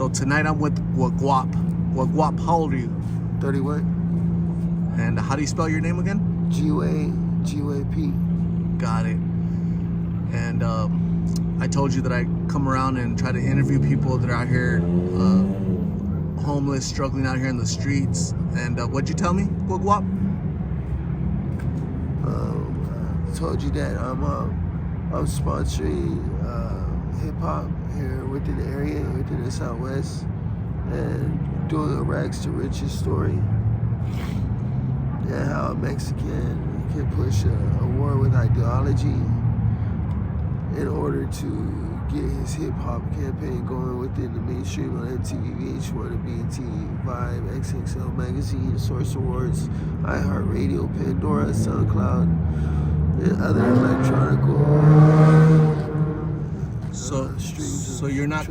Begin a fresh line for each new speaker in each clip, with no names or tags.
So tonight I'm with Guaguap. Guaguap, how old are you?
31.
And how do you spell your name again?
Guap.
Got it. And I told you that I come around and try to interview people that are out here homeless, struggling out here in the streets. And what'd you tell me, Guaguap?
I told you that I'm sponsoring hip hop here within the area, within the Southwest, and doing a rags to riches story. And how a Mexican can push a war with ideology in order to get his hip hop campaign going within the mainstream on MTV, VH1, BET, Vibe, XXL Magazine, Source Awards, iHeartRadio, Pandora, SoundCloud, and other electronic streams.
So you're not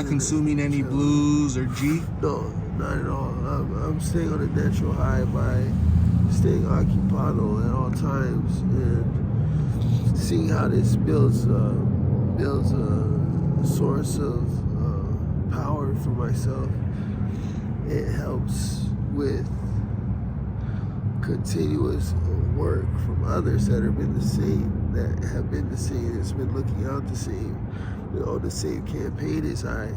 consuming any blues or G?
No, not at all. I'm staying on a natural high by staying occupado at all times and seeing how this builds a source of power for myself. It helps with continuous work from others that have been the same, that's been looking out the same, the same campaign as I.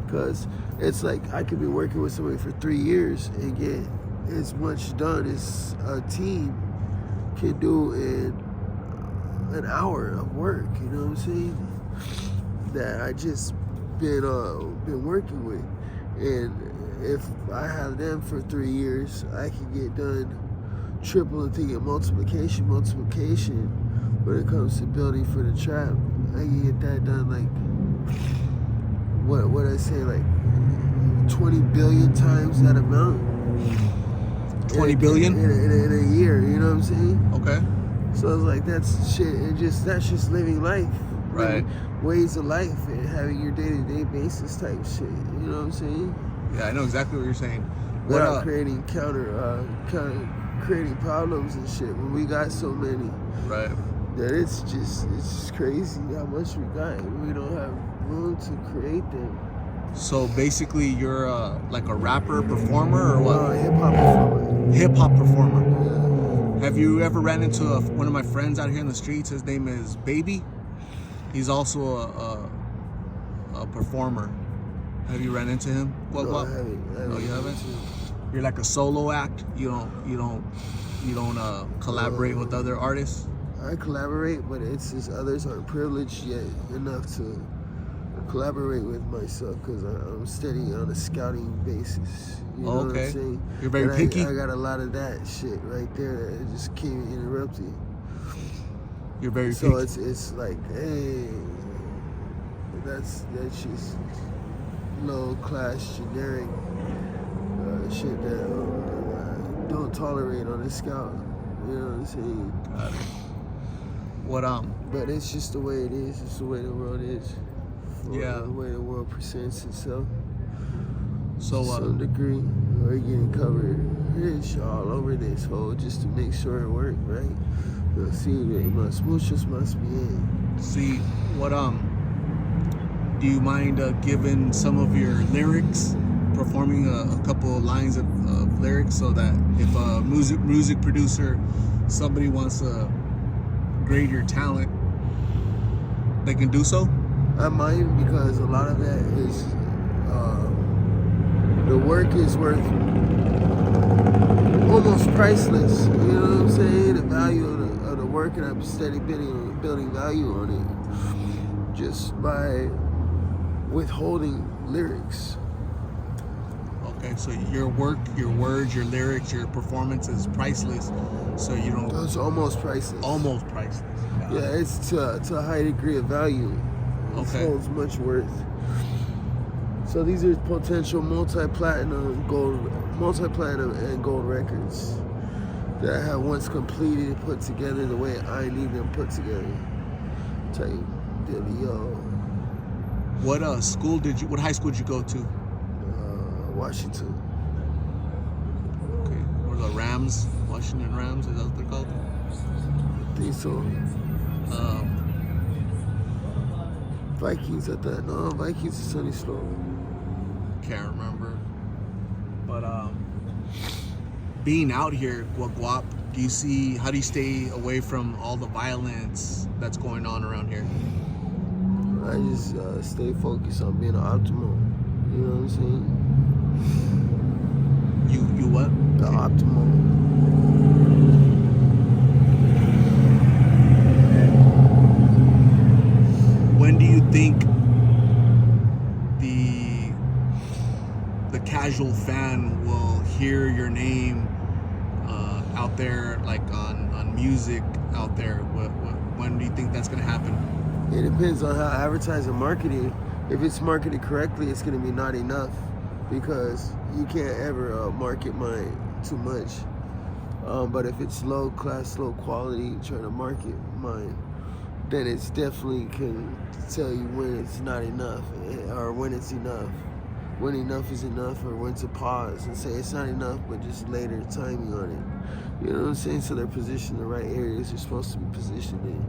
Because it's like I could be working with somebody for 3 years and get as much done as a team can do in an hour of work, you know what I'm saying? That I just been working with. And if I have them for 3 years, I can get done triple the thing at multiplication when it comes to building for the trap. I can get that done like what I say, like 20 billion times that amount.
20 billion?
In a year, you know what I'm saying?
Okay.
So it's like that's shit, and that's just living life.
Right.
Ways of life and having your day-to-day basis type shit. You know what I'm saying?
Yeah, I know exactly what you're saying.
Without creating creating problems and shit when we got so many.
Right.
That it's just crazy how much we got. We don't have room to create them.
So basically, you're like a rapper, performer, or what?
Hip-hop performer.
Hip-hop performer.
Yeah.
Have you ever ran into one of my friends out here in the streets? His name is Baby. He's also a performer. Have you ran into him?
No, I haven't.
No, you haven't? You're like a solo act. You don't collaborate with other artists.
I collaborate, but it's just others aren't privileged yet enough to collaborate with myself because I'm steady on a scouting basis. You know what I'm saying?
You're very picky.
I got a lot of that shit right there that just can't interrupt you.
You're very picky.
So it's like, hey, that's just low class generic shit that I don't tolerate on a scout. You know what I'm saying?
Got it.
But it's just the way it is. It's the way the world is.
Yeah.
The way the world presents itself.
So
to some degree, we're getting covered rich all over this hole just to make sure it works, right? You'll see, muchos must be in.
See, do you mind giving some of your lyrics, performing a couple of lines of lyrics so that if a music producer, somebody wants to grade your talent, they can do so?
I mind because a lot of that is, the work is worth almost priceless. You know what I'm saying? The value of the work, and I'm steady building value on it just by withholding lyrics.
Okay, so your work, your words, your lyrics, your performance is priceless. So you don't.
It's almost priceless.
Almost priceless.
Yeah, it's to a high degree of value. It holds much worth. So these are potential multi-platinum and gold records that I have once completed and put together the way I need them put together. Type dealio.
What high school did you go to?
Washington.
Okay. Or the Rams, Washington Rams, is that what they're called?
I think so. Vikings at that. No, Vikings is Sunny Slope.
can't remember. But being out here, Guaguap, how do you stay away from all the violence that's going on around here?
I just stay focused on being optimal. You know what I'm saying?
You what?
The optimal.
When do you think the casual fan will hear your name out there, like on music out there? When do you think that's gonna happen?
It depends on how advertising marketed. If it's marketed correctly, it's gonna be not enough, because you can't ever market mine too much. But if it's low class, low quality, trying to market mine, then it's definitely can tell you when it's not enough or when it's enough. When enough is enough, or when to pause and say it's not enough, but just later timing on it. You know what I'm saying? So they're positioned in the right areas they're supposed to be positioned in.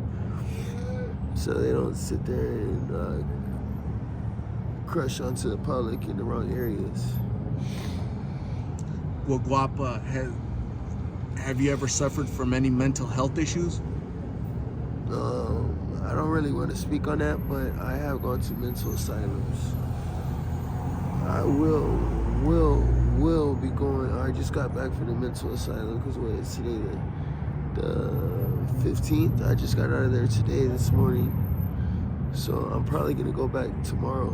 So they don't sit there and crush onto the public in the wrong areas.
Well, Guapa, have you ever suffered from any mental health issues?
I don't really want to speak on that, but I have gone to mental asylums. I will be going. I just got back from the mental asylum because it's today the 15th. I just got out of there this morning. So I'm probably gonna go back tomorrow.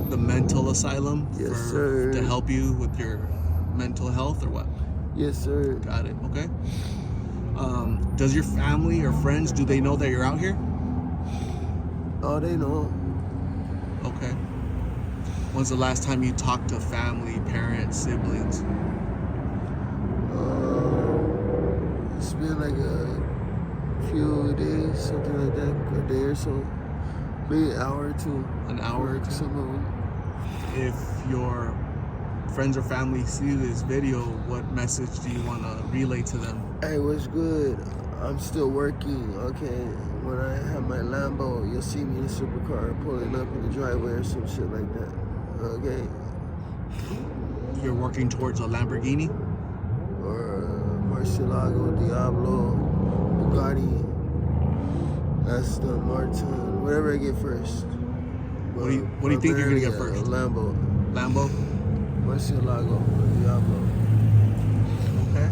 The mental asylum?
Yes, sir.
To help you with your mental health, or what?
Yes, sir.
Got it. Okay. Does your family or friends, do they know that you're out here?
Oh, they know.
Okay. When's the last time you talked to family, parents, siblings?
It's been like a few days, something like that, a day or so. Maybe an hour or two.
An hour or two?
Some of them.
If your friends or family see this video, what message do you want to relay to them?
Hey, what's good? I'm still working, okay? When I have my Lambo, you'll see me in a supercar pulling up in the driveway or some shit like that, okay?
You're working towards a Lamborghini?
Or Murcielago, Diablo, Bugatti, Aston Martin, whatever I get first.
What do you think you're gonna get first?
A Lambo.
Lambo?
Murcielago, Diablo.
Okay.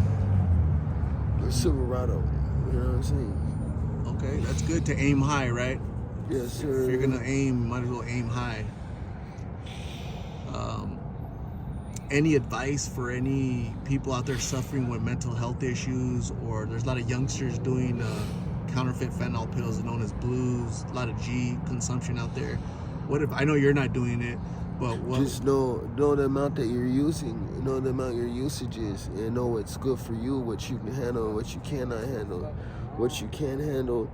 Or Silverado, you know what I'm saying?
Okay, that's good to aim high, right?
Yes, sir.
If you're gonna aim, might as well aim high. Any advice for any people out there suffering with mental health issues, or there's a lot of youngsters doing counterfeit fentanyl pills known as blues, a lot of G consumption out there. What if, I know you're not doing it, but what?
Just know the amount that you're using, know the amount your usage is, and know what's good for you, what you can handle, what you cannot handle. What you can handle,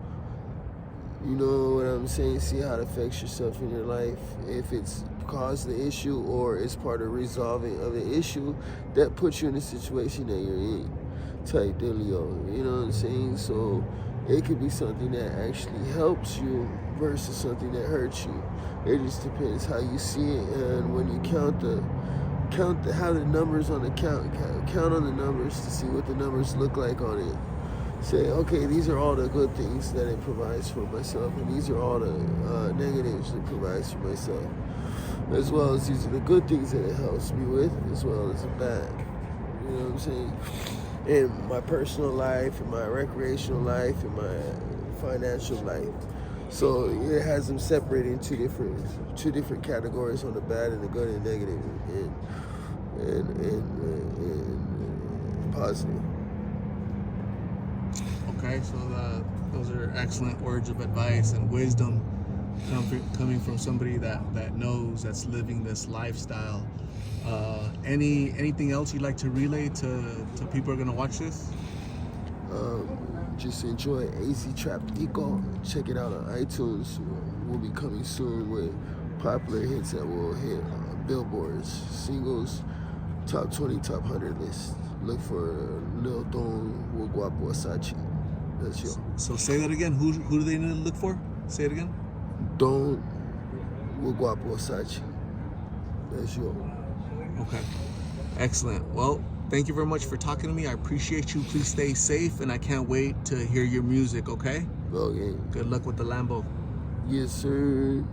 you know what I'm saying? See how it affects yourself in your life. If it's caused the issue or it's part of resolving of the issue, that puts you in the situation that you're in. Type dealio, you know what I'm saying? So it could be something that actually helps you versus something that hurts you. It just depends how you see it, and when you count how the numbers on the count on the numbers to see what the numbers look like on it. Say, okay, these are all the good things that it provides for myself, and these are all the negatives it provides for myself, as well as these are the good things that it helps me with, as well as the bad. You know what I'm saying? In my personal life, in my recreational life, in my financial life. So it has them separated in two different categories on the bad and the good and negative and positive.
Okay, so those are excellent words of advice and wisdom coming from somebody that knows, that's living this lifestyle. Anything else you'd like to relay to people who are gonna watch this?
Just enjoy AZ Trapped Eco. Check it out on iTunes. We'll be coming soon with popular hits that will hit billboards, singles, top 20, top 100 list. Look for Lil Don, Guaguap, Versace. That's yo.
So say that again. Who do they need to look for? Say it again.
Don, Guaguap, Versace. That's yours.
Okay. Excellent. Well, thank you very much for talking to me. I appreciate you. Please stay safe, and I can't wait to hear your music, okay?
Okay.
Good luck with the Lambo.
Yes, sir.